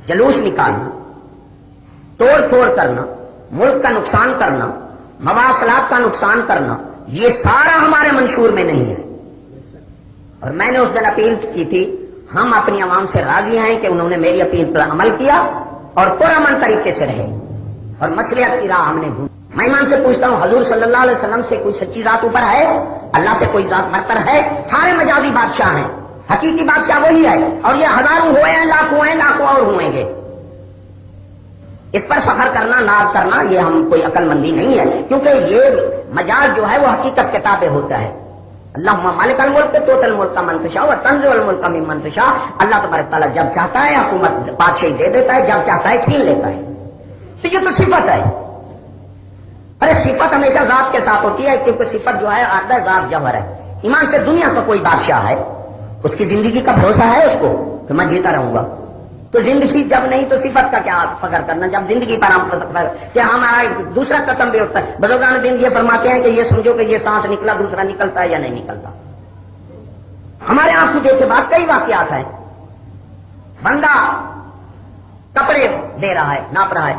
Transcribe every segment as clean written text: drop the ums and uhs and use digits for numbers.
جلوس نکالنا، توڑ پھوڑ کرنا، ملک کا نقصان کرنا، مواصلات کا نقصان کرنا، یہ سارا ہمارے منشور میں نہیں ہے۔ اور میں نے اس دن اپیل کی تھی، ہم اپنی عوام سے راضی ہیں کہ انہوں نے میری اپیل پر عمل کیا اور پرامن طریقے سے رہے اور مصلحت کی راہ ہم نے ڈھونڈی۔ میں ایمان سے پوچھتا ہوں، حضور صلی اللہ علیہ وسلم سے کوئی سچی ذات اوپر ہے؟ اللہ سے کوئی ذات برتر ہے؟ سارے مجازی بادشاہ ہیں، حقیقی بادشاہ وہی ہے، اور یہ ہزاروں ہوئے ہیں، لاکھوں اور ہوئیں گے۔ اس پر فخر کرنا، ناز کرنا، یہ ہم کوئی عقل مندی نہیں ہے، کیونکہ یہ مجاز جو ہے وہ حقیقت کے تابع ہوتا ہے۔ اللہم مالک الملک تؤتی الملک من تشاء وتنزع الملک ممن تشاء، اللہ تبارک تعالیٰ جب چاہتا ہے حکومت بادشاہی دے دیتا ہے، جب چاہتا ہے چھین لیتا ہے۔ تو یہ تو صفت ہے۔ ارے صفت ہمیشہ ذات کے ساتھ ہوتی ہے، کیونکہ صفت جو ہے آتا ہے ذات جوہر ہے۔ ایمان سے دنیا کا کوئی بادشاہ ہے، اس کی زندگی کا بھروسہ ہے اس کو کہ میں جیتا رہوں گا، تو زندگی جب نہیں تو صفت کا کیا فخر کرنا، جب زندگی پر ہم فخر کہ ہمارا دوسرا قسم بھی ہوتا ہے۔ بزرگان دین یہ فرماتے ہیں کہ یہ سمجھو کہ یہ سانس نکلا دوسرا نکلتا ہے یا نہیں نکلتا۔ ہمارے آنکھ دیکھ کے بعد کئی واقعات ہیں، بندہ کپڑے دے رہا ہے، ناپ رہا ہے،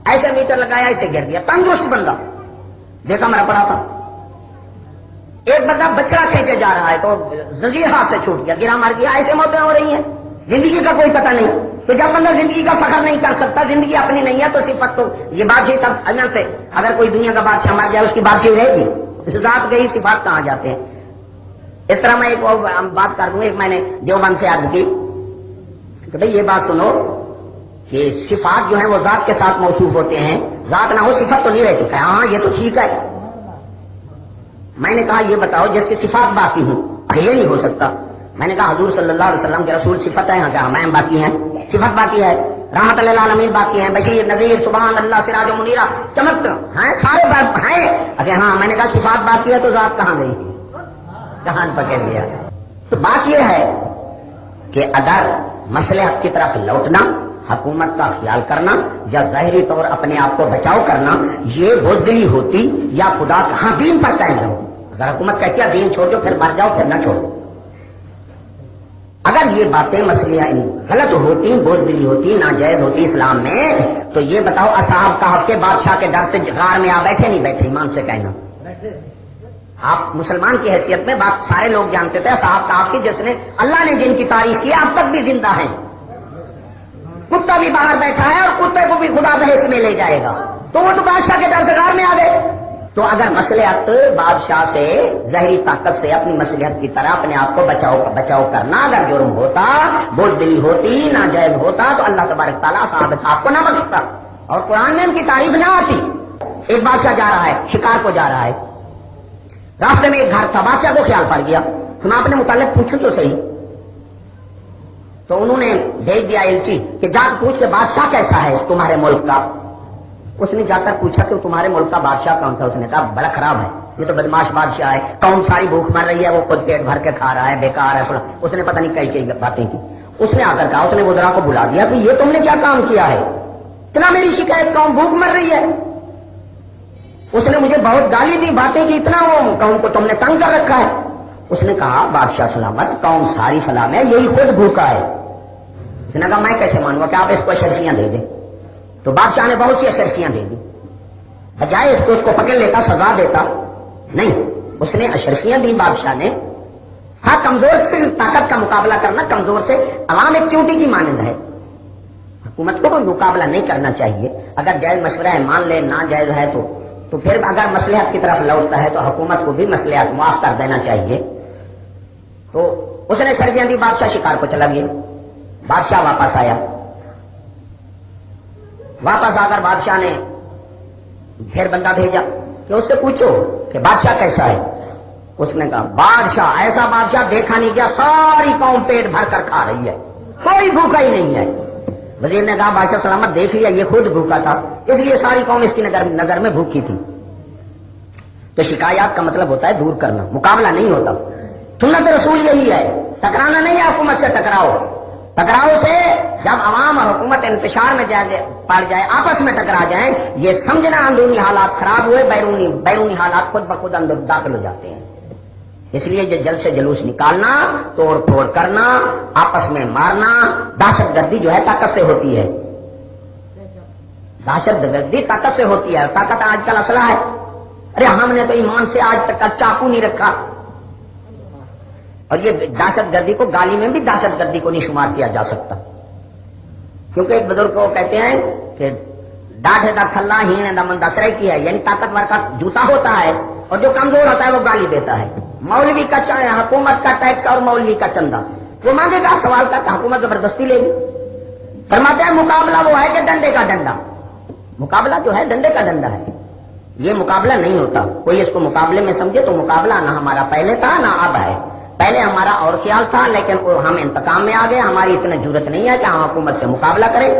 ایسے میٹر لگایا ایسے گر دیا، تندرست بندہ، دیکھا میرا پڑا تھا۔ ایک بندہ بچڑا کھینچے جا رہا ہے تو زنجیر ہاتھ سے چھوٹ گیا، گرا مار گیا، ایسے موتیں ہو رہی ہیں، زندگی کا کوئی پتہ نہیں۔ تو جب بندہ زندگی کا فخر نہیں کر سکتا، زندگی اپنی نہیں ہے، تو صفت تو یہ بادشاہی سب اللہ سے، اگر کوئی دنیا کا بادشاہ مر جائے اس کی بادشاہی رہے گی؟ ذات گئی، صفات کہاں جاتے ہیں؟ اس طرح میں ایک اور بات کر دوں، ایک میں نے دیوبند سے عرض کی کہ بھئی یہ بات سنو کہ صفات جو ہیں وہ ذات کے ساتھ موصوف ہوتے ہیں، ذات نہ ہو صفت تو نہیں رہتی۔ کہ ہاں یہ تو ٹھیک ہے۔ میں نے کہا یہ بتاؤ جس کی صفات باقی ہوں، یہ نہیں ہو سکتا۔ میں نے کہا حضور صلی اللہ علیہ وسلم کے رسول صفت ہے، ہاں کہا میں باقی ہیں، صفت باقی ہے، رحمت للعالمین باقی ہیں، بشیر نذیر سبحان اللہ سراج منیرہ چمک ہیں، سارے ہیں۔ اگر ہاں میں نے کہا صفات باقی ہے تو ذات کہاں گئی؟ کہاں پکڑ گیا؟ تو بات یہ ہے کہ اگر مصلحت کی طرف لوٹنا، حکومت کا خیال کرنا یا ظاہری طور اپنے آپ کو بچاؤ کرنا یہ بزدلی ہوتی یا خدا کہاں دین پر قائم رہو۔ اگر حکومت کہتی ہے دین چھوڑ دو پھر مر جاؤ پھر نہ چھوڑو، اگر یہ باتیں مسئلہ غلط ہوتی، بزدلی ہوتی، ناجائز ہوتی اسلام میں، تو یہ بتاؤ اصحاب کہف کے بادشاہ کے ڈر سے غار میں آ بیٹھے نہیں بیٹھے؟ ایمان سے کہنا، آپ مسلمان کی حیثیت میں بات سارے لوگ جانتے تھے اصحاب کہف کی، جس نے اللہ نے جن کی تعریف کی اب تک بھی زندہ ہیں، کتا بھی باہر بیٹھا ہے اور کتے کو بھی خدا بہشت میں لے جائے گا، تو وہ تو بادشاہ کے ڈر سے غار میں آ گئے۔ تو اگر مصلحت بادشاہ سے ظاہری طاقت سے اپنی مصلحت کی طرح اپنے آپ کو بچاؤ کرنا اگر جرم ہوتا، بزدلی ہوتی، ناجائز ہوتا، تو اللہ تبارک تعالیٰ اصحاب کہف کو نہ بخشتا اور قرآن میں ان کی تعریف نہ آتی۔ ایک بادشاہ جا رہا ہے، شکار کو جا رہا ہے، راستے میں ایک گھر تھا، بادشاہ کو خیال پڑ گیا تم اپنے متعلق پوچھو تو صحیح۔ تو انہوں نے بھیج دیا ایلچی کہ جا کے پوچھ کے بادشاہ کیسا ہے اس تمہارے ملک کا۔ اس نے جا کر پوچھا کہ تمہارے ملک کا بادشاہ کون سا؟ اس نے کہا بڑا خراب ہے، یہ تو بدماش بادشاہ ہے، قوم ساری بھوک مر رہی ہے، وہ خود پیٹ بھر کے کھا رہا ہے، بیکار ہے۔ اس نے پتہ نہیں کئی باتیں کی۔ اس نے آ کر کہا، اس نے وزرا کو بلا دیا کہ یہ تم نے کیا کام کیا ہے، اتنا میری شکایت، قوم بھوک مر رہی ہے، اس نے مجھے بہت گالی دی، باتیں کی، اتنا وہ قوم کو تم نے تنگ کر رکھا ہے۔ اس نے کہا بادشاہ سلامت، قوم ساری فلاح ہے، یہی خود بھوکا ہے۔ اس نے کہا میں کیسے مانوں گا کہ آپ اس کو اشرفیاں دے دیں؟ تو بادشاہ نے بہت سی اشرفیاں دے دی، بجائے اس کو پکڑ لیتا، سزا دیتا، نہیں، اس نے اشرفیاں دی بادشاہ نے۔ ہاں کمزور سے طاقت کا مقابلہ کرنا، کمزور سے عوام ایک چونٹی کی مانند ہے، حکومت کو کوئی مقابلہ نہیں کرنا چاہیے۔ اگر جائز مشورہ ہے مان لے، نہ جائز ہے تو پھر اگر مصلحت کی طرف لوٹتا ہے تو حکومت کو بھی مصلحت معاف کر دینا چاہیے۔ تو اس نے اشرفیاں دی، بادشاہ شکار کو چلا گیا۔ بادشاہ واپس آیا، واپس آ کر بادشاہ نے پھر بندہ بھیجا کہ اس سے پوچھو کہ بادشاہ کیسا ہے۔ اس نے کہا بادشاہ ایسا بادشاہ دیکھا نہیں گیا، ساری قوم پیٹ بھر کر کھا رہی ہے، کوئی بھوکا ہی نہیں ہے۔ وزیر نے کہا بادشاہ سلامت دیکھ لیا، یہ خود بھوکا تھا، اس لیے ساری قوم اس کی نظر میں بھوکی تھی۔ تو شکایات کا مطلب ہوتا ہے دور کرنا، مقابلہ نہیں ہوتا۔ سنت رسول یہی ہے، ٹکرانا نہیں ہے، حکومت سے ٹکراؤ سے جب عوام اور حکومت انتشار میں پڑ جائے، آپس میں ٹکرا جائیں، یہ سمجھنا اندرونی حالات خراب ہوئے، بیرونی حالات خود بخود اندر داخل ہو جاتے ہیں۔ اس لیے جو جلد سے جلوس نکالنا، توڑ پھوڑ کرنا، آپس میں مارنا، دہشت گردی جو ہے طاقت سے ہوتی ہے، دہشت گردی طاقت سے ہوتی ہے، طاقت آج کل اسلحہ ہے۔ ارے ہم نے تو ایمان سے آج تک کا چاقو نہیں رکھا، اور یہ دہشت گردی کو گالی میں بھی دہشت گردی کو نہیں شمار کیا جا سکتا، کیونکہ ایک بزرگ کو کہتے ہیں کہ ڈاڈھے دا کھلا ہینے دا مندہ سرائکی ہے، یعنی طاقتور کا جوتا ہوتا ہے اور جو کمزور ہوتا ہے وہ گالی دیتا ہے۔ مولوی کا حکومت کا ٹیکس اور مولوی کا چندہ وہ مانگے گا، سوال کا کہ حکومت زبردستی لے گی؟ فرماتے ہیں مقابلہ وہ ہے کہ ڈنڈے کا ڈنڈا، مقابلہ جو ہے ڈنڈے کا ڈنڈا ہے، یہ مقابلہ نہیں ہوتا۔ کوئی اس کو مقابلے میں سمجھے تو مقابلہ نہ ہمارا پہلے تھا نہ اب ہے، پہلے ہمارا اور خیال تھا لیکن ہم انتقام میں آ گئے، ہماری اتنی ضرورت نہیں ہے کہ ہم حکومت سے مقابلہ کریں،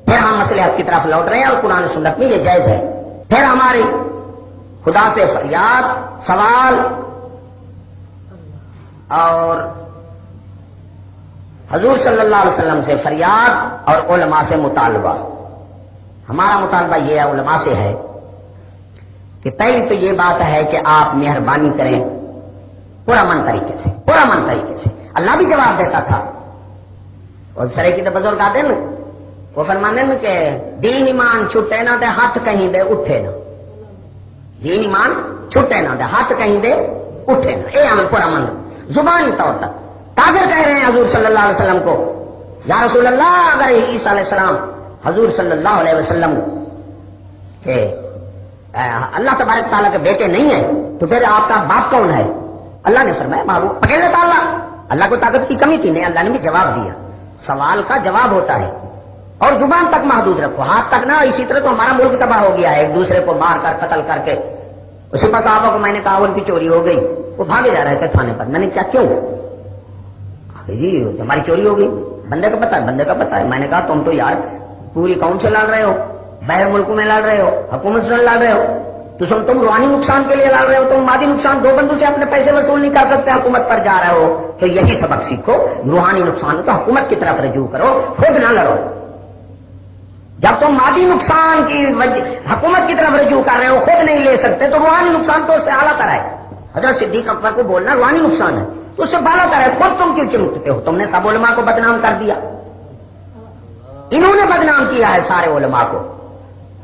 پھر ہم مصلحت کی طرف لوٹ رہے ہیں اور قرآن و سنت میں یہ جائز ہے۔ پھر ہماری خدا سے فریاد، سوال اور حضور صلی اللہ علیہ وسلم سے فریاد اور علماء سے مطالبہ۔ ہمارا مطالبہ یہ ہے علماء سے ہے کہ پہلی تو یہ بات ہے کہ آپ مہربانی کریں پرامن طریقے سے، پرامن طریقے سے۔ اللہ بھی جواب دیتا تھا، اور سرے کی تو بزرگ آتے نا، وہ فرمانے میں کہ دین ایمان چھٹے نہ دے ہاتھ کہیں دے اٹھے نہ، دین ایمان چھٹے نہ دے ہاتھ کہیں دے اٹھے نہ، اے عمل پرامن زبانی طور تک۔ کافر کہہ رہے ہیں حضور صلی اللہ علیہ وسلم کو، یا رسول اللہ اگر عیسیٰ علیہ السلام حضور صلی اللہ علیہ وسلم کہ اللہ تبارک تعالیٰ کے بیٹے نہیں ہیں تو پھر آپ کا باپ کون ہے؟ اللہ نے فرمایا معلوم اکیلے تعالیٰ، اللہ کو طاقت کی کمی تھی نہیں، اللہ نے بھی جواب دیا، سوال کا جواب ہوتا ہے، اور زبان تک محدود رکھو، ہاتھ تک نہ۔ اسی طرح تو ہمارا ملک تباہ ہو گیا ہے، ایک دوسرے کو مار کر قتل کر کے۔ اسی پر صحابہ کو میں نے کہا ان کی چوری ہو گئی، وہ بھاگے جا رہے تھے تھانے پر، میں نے کہا کیوں؟ جی ہماری چوری ہو گئی، بندے کا پتہ ہے، بندے کا پتہ ہے۔ میں نے کہا تم تو یار پوری قوم سے لڑ رہے ہو، باہر ملکوں میں لڑ رہے ہو، حکومت سے لڑ رہے ہو، تو تم روحانی نقصان کے لیے لڑ رہے ہو، تم مادی نقصان، دو بندوں سے اپنے پیسے وصول نہیں کر سکتے، حکومت پر جا رہے ہو، تو یہی سبق سیکھو، روحانی نقصان تو حکومت کی طرف رجوع کرو، خود نہ لڑو۔ جب تم مادی نقصان کی حکومت کی طرف رجوع کر رہے ہو، خود نہیں لے سکتے، تو روحانی نقصان تو اس سے اعلیٰ تر ہے۔ حضرت صدیق اکبر کو بولنا روحانی نقصان ہے، تو اس سے بالا تر ہے، خود تم کیوں چمکتے ہو؟ تم نے سب علماء کو بدنام کر دیا، انہوں نے بدنام کیا ہے سارے علماء کو،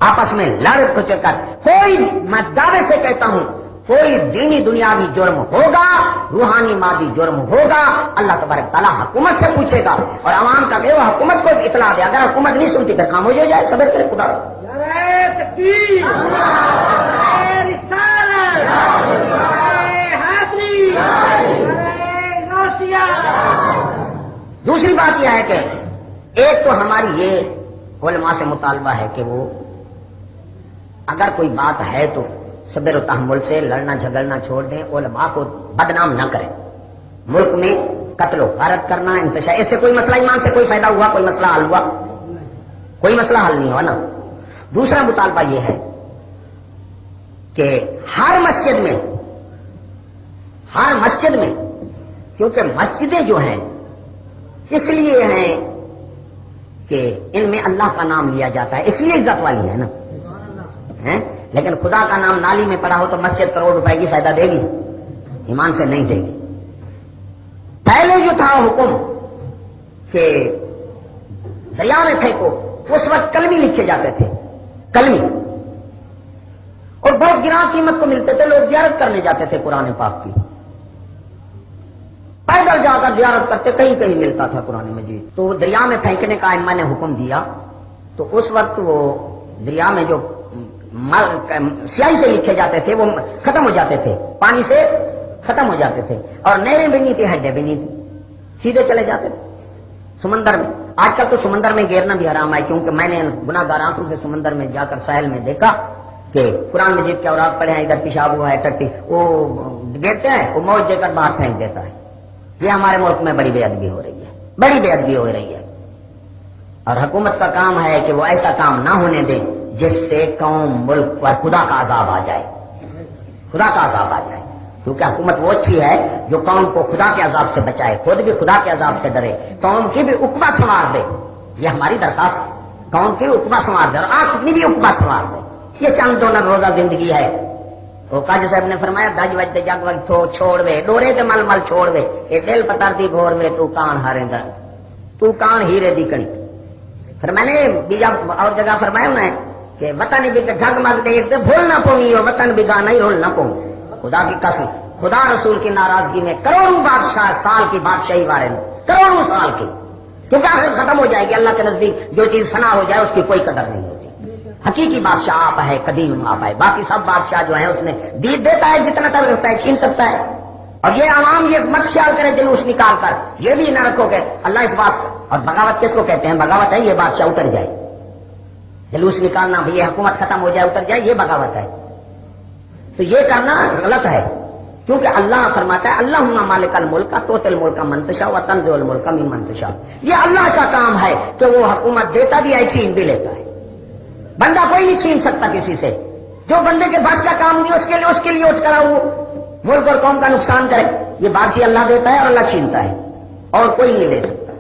آپس میں لڑ کچھ کر۔ کوئی میں دعوے سے کہتا ہوں کوئی دینی دنیاوی جرم ہوگا، روحانی مادی جرم ہوگا، اللہ تبارک تعالیٰ حکومت سے پوچھے گا، اور عوام کا کہ وہ حکومت کو اطلاع دے، اگر حکومت نہیں سنتی پھر خاموش ہو جائے، صبر کرے خدا سے۔ دوسری بات یہ ہے کہ ایک تو ہماری یہ علماء سے مطالبہ ہے کہ وہ اگر کوئی بات ہے تو صبر و تحمل سے لڑنا جھگڑنا چھوڑ دیں، علماء کو بدنام نہ کریں۔ ملک میں قتل و غارت کرنا، انتشار، اس سے کوئی مسئلہ ایمان سے کوئی فائدہ ہوا؟ کوئی مسئلہ حل ہوا؟ کوئی مسئلہ حل نہیں ہوا نا۔ دوسرا مطالبہ یہ ہے کہ ہر مسجد میں کیونکہ مسجدیں جو ہیں اس لیے ہیں کہ ان میں اللہ کا نام لیا جاتا ہے، اس لیے عزت والی ہے نا، لیکن خدا کا نام نالی میں پڑا ہو تو مسجد کروڑ روپے کی فائدہ دے گی؟ ایمان سے نہیں دے گی۔ پہلے جو تھا حکم کہ دریا میں پھینکو، اس وقت کلمی لکھے جاتے تھے، کلمی، اور بہت گراں قیمت کو ملتے تھے، لوگ زیارت کرنے جاتے تھے قرآن پاک کی، پیدل جا کر زیارت کرتے، کہیں کہیں ملتا تھا قرآن مجید، تو وہ دریا میں پھینکنے کا ائمہ نے حکم دیا، تو اس وقت وہ دریا میں جو سیاہی سے لکھے جاتے تھے وہ ختم ہو جاتے تھے، پانی سے ختم ہو جاتے تھے، اور نہریں بھی نہیں تھی، ہڈے بھی نہیں تھی، سیدھے چلے جاتے تھے سمندر میں۔ آج کل تو سمندر میں گیرنا بھی حرام ہے، کیونکہ میں نے گناہ گار آنکھوں سے سمندر میں جا کر ساحل میں دیکھا کہ قرآن مجید کے اوراق پڑے ہیں، ادھر پیشاب ہوا ہے، ٹٹی، وہ گرتے ہیں، وہ موج دے کر باہر پھینک دیتا ہے۔ یہ ہمارے ملک میں بڑی بے ادبی ہو رہی ہے، بڑی بے ادبی ہو رہی ہے، اور حکومت کا کام ہے کہ وہ ایسا کام نہ ہونے دے جس سے قوم ملک پر خدا کا عذاب آ جائے، خدا کا عذاب آ جائے، کیونکہ حکومت وہ اچھی ہے جو قوم کو خدا کے عذاب سے بچائے، خود بھی خدا کے عذاب سے ڈرے، قوم کی بھی عقبہ سنوار دے، یہ ہماری درخواست، قوم کی عقبہ سنوار دے اور آپ کی بھی عقبہ سنوار دے۔ یہ چند ڈالر روزہ زندگی ہے، وہ قاضی صاحب نے فرمایا دج وج جگ وج تھو چھوڑ وے ڈورے تے مل مل چھوڑ وے اے دل پتر دی بھور وے تو کان ہاریندا تو کان ہیرے دی کڑی. پھر میں نے بیجا اور جگہ فرمایا انہیں کہ وطن بھی جگ مگ دیکھ دے بھول نہ پونگی اور وطن بھی گا نہیں رول نہ پوں. خدا کی قسم خدا رسول کی ناراضگی میں کروڑوں بادشاہ سال کی بادشاہی وارے کروڑوں سال کی کیونکہ آخر ختم ہو جائے گی. اللہ کے نزدیک جو چیز فنا ہو جائے اس کی کوئی قدر نہیں ہوتی. حقیقی بادشاہ آپ ہے قدیم آپ ہے. باقی سب بادشاہ جو ہیں اس نے دید دیتا ہے جتنا کر سکتا ہے چھین سکتا ہے. اور یہ عوام یہ مت خیال کرے جلوس نکال کر یہ بھی نہ رکھو کہ اللہ اس بات اور بغاوت کس کو کہتے ہیں؟ بغاوت ہے یہ بادشاہ اتر جائے جلوس نکالنا یہ حکومت ختم ہو جائے اتر جائے یہ بغاوت ہے. تو یہ کرنا غلط ہے کیونکہ اللہ فرماتا ہے اللہم مالک الملک تؤتی الملک من تشاء وتنزع الملک ممن تشاء. یہ اللہ کا کام ہے کہ وہ حکومت دیتا بھی ہے چھین بھی لیتا ہے. بندہ کوئی نہیں چھین سکتا کسی سے. جو بندے کے بس کا کام نہیں اس کے لیے اٹھ کر وہ ملک اور قوم کا نقصان کرے. یہ بادشاہ اللہ دیتا ہے اور اللہ چھینتا ہے اور کوئی نہیں لے سکتا.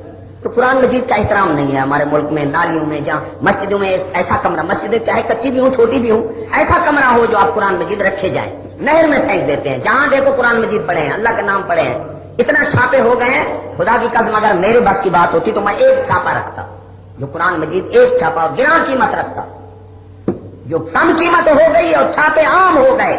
تو قرآن مجید کا احترام نہیں ہے ہمارے ملک میں. نالیوں میں جہاں مسجدوں میں ایسا کمرہ مسجدیں چاہے کچی بھی ہوں چھوٹی بھی ہوں ایسا کمرہ ہو جو آپ قرآن مجید رکھے جائیں. نہر میں پھینک دیتے ہیں. جہاں دیکھو قرآن مجید پڑھے ہیں اللہ کے نام پڑھے ہیں. اتنا چھاپے ہو گئے ہیں خدا کی قسم اگر میرے بس کی بات ہوتی تو میں ایک چھاپا رکھتا جو قرآن مجید ایک چھاپا اور گراں قیمت رکھتا. جو کم قیمت ہو گئی اور چھاپے عام ہو گئے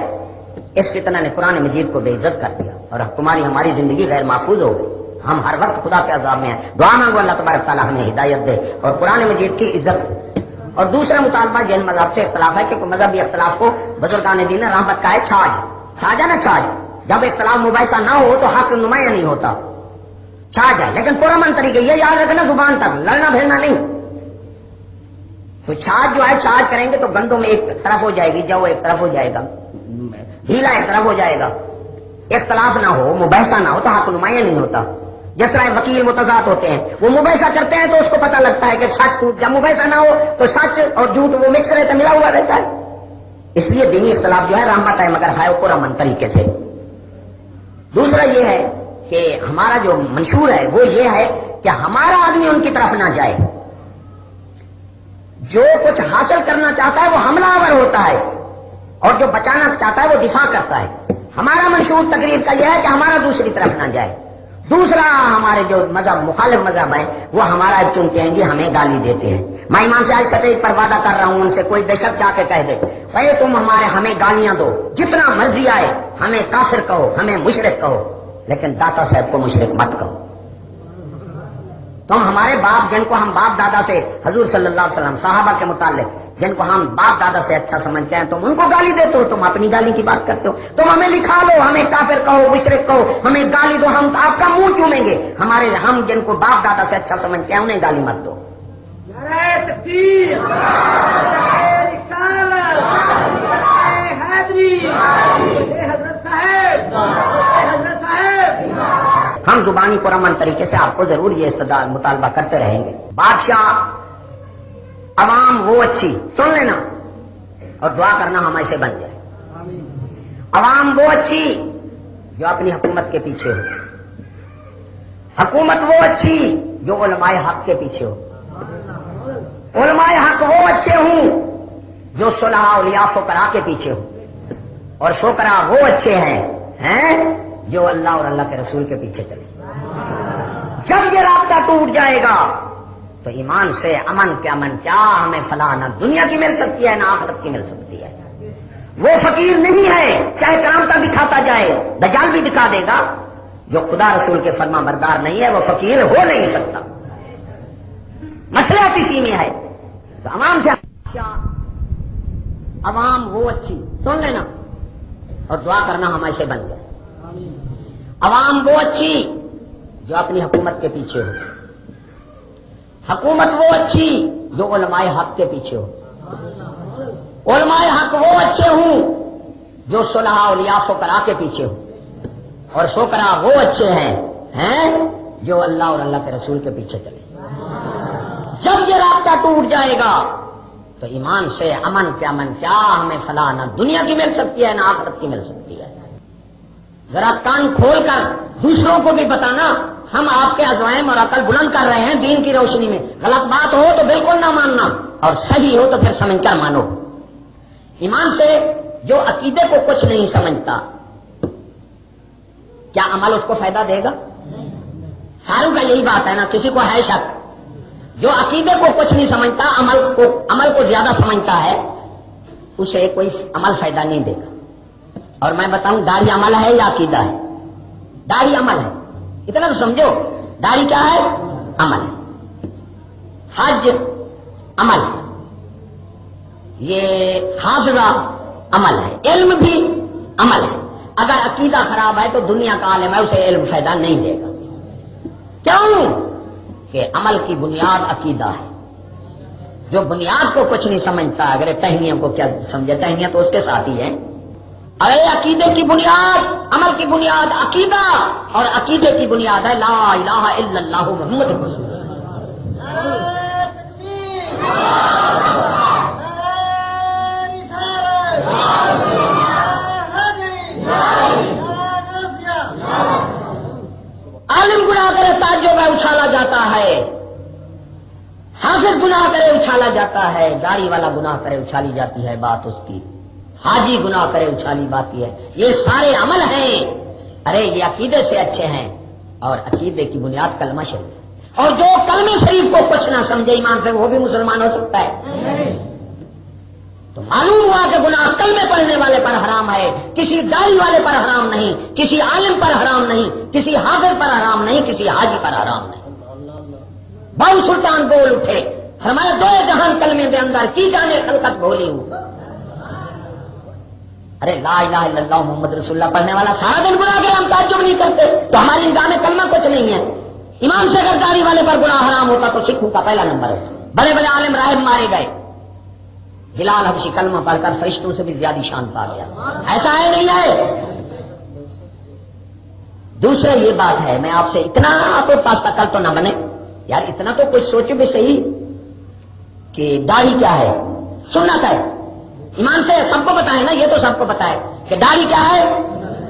اس فتنہ نے قرآن مجید کو بے عزت کر دیا اور ہماری زندگی غیر محفوظ ہو گئی. ہم ہر وقت خدا کے عذاب میں ہیں. دعا مانگو اللہ تبارک تعالیٰ ہمیں ہدایت دے اور قرآن مجید کی عزت دے. اور دوسرا مطالبہ جن مذہب سے اختلاف ہے کہ مذہبی اختلاف کو بزرگان دین رحمت کا ہے چھاج ہے نا چھاج. جب اختلاف مباحثہ نہ ہو تو حق نمایاں نہیں ہوتا. چھاج ہے لیکن پرامن طریقے یہ یاد رکھنا زبان تک لڑنا بھیڑنا نہیں. تو چھاج جو ہے چھاج کریں گے تو گندوں میں ایک طرف ہو جائے گی جو ایک طرف ہو جائے گا ڈھیلا ایک طرف ہو جائے گا. اختلاف نہ ہو مباحثہ نہ ہو تو حق نمایاں نہیں ہوتا. جس طرح وکیل متضاد ہوتے ہیں وہ مباحثہ کرتے ہیں تو اس کو پتہ لگتا ہے کہ سچ جب مباحثہ نہ ہو تو سچ اور جھوٹ وہ مکس رہتا ملا ہوا رہتا ہے. اس لیے دینی اختلاف جو ہے رحمت ہے مگر ہے پرامن طریقے سے. دوسرا یہ ہے کہ ہمارا جو منشور ہے وہ یہ ہے کہ ہمارا آدمی ان کی طرف نہ جائے. جو کچھ حاصل کرنا چاہتا ہے وہ حملہ آور ہوتا ہے اور جو بچانا چاہتا ہے وہ دفاع کرتا ہے. ہمارا منشور تقریر کا یہ ہے کہ ہمارا دوسری طرف نہ جائے. دوسرا ہمارے جو مذہب مخالف مذہب ہیں وہ ہمارا چنتے ہیں جی ہمیں گالی دیتے ہیں. میں امام سے آج سچائی پر وعدہ کر رہا ہوں ان سے کوئی بے شک جا کے کہہ دے بھائی تم ہمیں گالیاں دو جتنا مرضی آئے ہمیں کافر کہو ہمیں مشرک کہو لیکن داتا صاحب کو مشرک مت کہو. تم ہمارے باپ جن کو ہم باپ دادا سے حضور صلی اللہ علیہ وسلم صحابہ کے متعلق جن کو ہم باپ دادا سے اچھا سمجھتے ہیں تم ان کو گالی دیتے ہو. تم اپنی گالی کی بات کرتے ہو. تم ہمیں لکھا لو ہمیں کافر کہو مشرک کہو ہمیں گالی دو ہم آپ کا منہ چومیں گے. ہم جن کو باپ دادا سے اچھا سمجھتے ہیں انہیں گالی مت دو. ہم زبانی پرامن طریقے سے آپ کو ضرور یہ استدلال مطالبہ کرتے رہیں گے. بادشاہ عوام وہ اچھی سن لینا اور دعا کرنا ہم ایسے بن جائے. عوام وہ اچھی جو اپنی حکومت کے پیچھے ہو. حکومت وہ اچھی جو علماء حق کے پیچھے ہو. علماء حق وہ اچھے ہوں جو صلحاء اولیاء فقراء کے پیچھے ہو. اور فقراء وہ اچھے ہیں جو اللہ اور اللہ کے رسول کے پیچھے چلے. جب یہ رابطہ ٹوٹ جائے گا تو ایمان سے امن کے امن کیا ہمیں فلاح نہ دنیا کی مل سکتی ہے نہ آخرت کی مل سکتی ہے. وہ فقیر نہیں ہے چاہے کرامتا دکھاتا جائے. دجال بھی دکھا دے گا. جو خدا رسول کے فرما بردار نہیں ہے وہ فقیر ہو نہیں سکتا. مسئلہ کسی میں ہے. تو عوام سے عوام وہ اچھی سن لینا اور دعا کرنا ہم ایسے بن گئے. عوام وہ اچھی جو اپنی حکومت کے پیچھے ہو. حکومت وہ اچھی جو علماء حق کے پیچھے ہو. علماء حق وہ اچھے ہوں جو صلحاء اولیاء فقراء کے پیچھے ہو. اور فقراء وہ اچھے ہیں جو اللہ اور اللہ کے رسول کے پیچھے چلے. جب یہ رابطہ ٹوٹ جائے گا تو ایمان سے امن کے امن کیا ہمیں فلاح نہ دنیا کی مل سکتی ہے نہ آخرت کی مل سکتی ہے. ذرا کان کھول کر دوسروں کو بھی بتانا. ہم آپ کے عزائم اور عقل بلند کر رہے ہیں دین کی روشنی میں. غلط بات ہو تو بالکل نہ ماننا اور صحیح ہو تو پھر سمجھ کر مانو. ایمان سے جو عقیدے کو کچھ نہیں سمجھتا کیا عمل اس کو فائدہ دے گا؟ ساروں کا یہی بات ہے نا، کسی کو ہے شک، جو عقیدے کو کچھ نہیں سمجھتا عمل کو زیادہ سمجھتا ہے اسے کوئی عمل فائدہ نہیں دے گا۔ اور میں بتاؤں داڑھی عمل ہے یا عقیدہ ہے؟ داڑھی عمل ہے، اتنا تو سمجھو، داڑھی کیا ہے؟ عمل ہے۔ حج عمل ہے، یہ حافظہ عمل ہے، علم بھی عمل ہے۔ اگر عقیدہ خراب ہے تو دنیا کا عالم ہے اسے علم فائدہ نہیں دے گا۔ کیوں؟ کہ عمل کی بنیاد عقیدہ ہے۔ جو بنیاد کو کچھ نہیں سمجھتا، اگر ٹہنیوں کو کیا سمجھے، ٹہنیاں تو اس کے ساتھ ہی ہیں۔ ارے عقیدے کی بنیاد، عمل کی بنیاد عقیدہ، اور عقیدے کی بنیاد ہے لا الہ الا اللہ محمد رسول اللہ۔ عالم گناہ کرے تعجب ہے اچھالا جاتا ہے، حافظ گناہ کرے اچھالا جاتا ہے، داڑھی والا گناہ کرے اچھالی جاتی ہے بات اس کی، حاجی گناہ کرے اچھالی باتی ہے۔ یہ سارے عمل ہیں، ارے یہ عقیدے سے اچھے ہیں، اور عقیدے کی بنیاد کلمہ شریف ہے۔ اور جو کلمہ شریف کو کچھ نہ سمجھے ایمان سے، وہ بھی مسلمان ہو سکتا ہے؟ تو معلوم ہوا کہ گناہ کلمے پڑھنے والے پر حرام ہے، کسی داڑھی والے پر حرام نہیں، کسی عالم پر حرام نہیں، کسی حافظ پر حرام نہیں، کسی حاجی پر حرام نہیں۔ بہو سلطان بول اٹھے، فرمایا دو جہان کلمے دے اندر کی جانے خلقت بھولی ہوں۔ ارے لا الہ الا اللہ محمد رسول اللہ پڑھنے والا سارا دن گناہ کرے، ہم تعجب نہیں کرتے؟ تو ہماری نگاہ میں کلمہ کچھ نہیں ہے۔ امام سے اگر داڑھی والے پر گناہ حرام ہوتا تو سکھوں کا پہلا نمبر ہے، بڑے بڑے عالم راہب مارے گئے، بلال حبشی کلمہ پڑھ کر فرشتوں سے بھی زیادہ شان پا گیا۔ ایسا ہے نہیں ہے؟ دوسرا یہ بات ہے، میں آپ سے اتنا آپ پاس کل تو نہ بنے یار، اتنا تو کچھ سوچو بھی صحیح کہ داڑھی کیا ہے، سنت ہے۔ ایمان سے سب کو پتا ہے نا، یہ تو سب کو پتا ہے کہ داڑھی کیا ہے،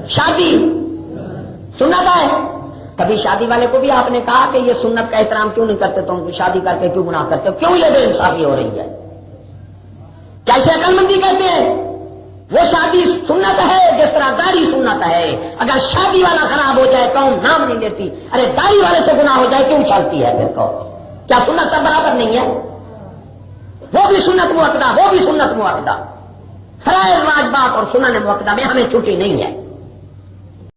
شادی سنت ہے۔ کبھی شادی والے کو بھی آپ نے کہا کہ یہ سنت کا احترام کیوں نہیں کرتے، تم شادی کر کے کیوں گناہ کرتے ہو، کیوں یہ بے انصافی ہو رہی ہے؟ کیسے عقل مندی کہتے ہیں؟ وہ شادی سنت ہے جس طرح داڑھی سنت ہے۔ اگر شادی والا خراب ہو جائے قوم نام نہیں لیتی، ارے داڑھی والے سے گناہ ہو جائے کیوں چلتی ہے پھر قوم؟ کیا سنت سب برابر نہیں ہے؟ وہ بھی سنت مؤکدہ، وہ بھی سنت مؤکدہ، فرائض واجبات اور سنن مؤکدہ میں ہمیں چھٹی نہیں ہے۔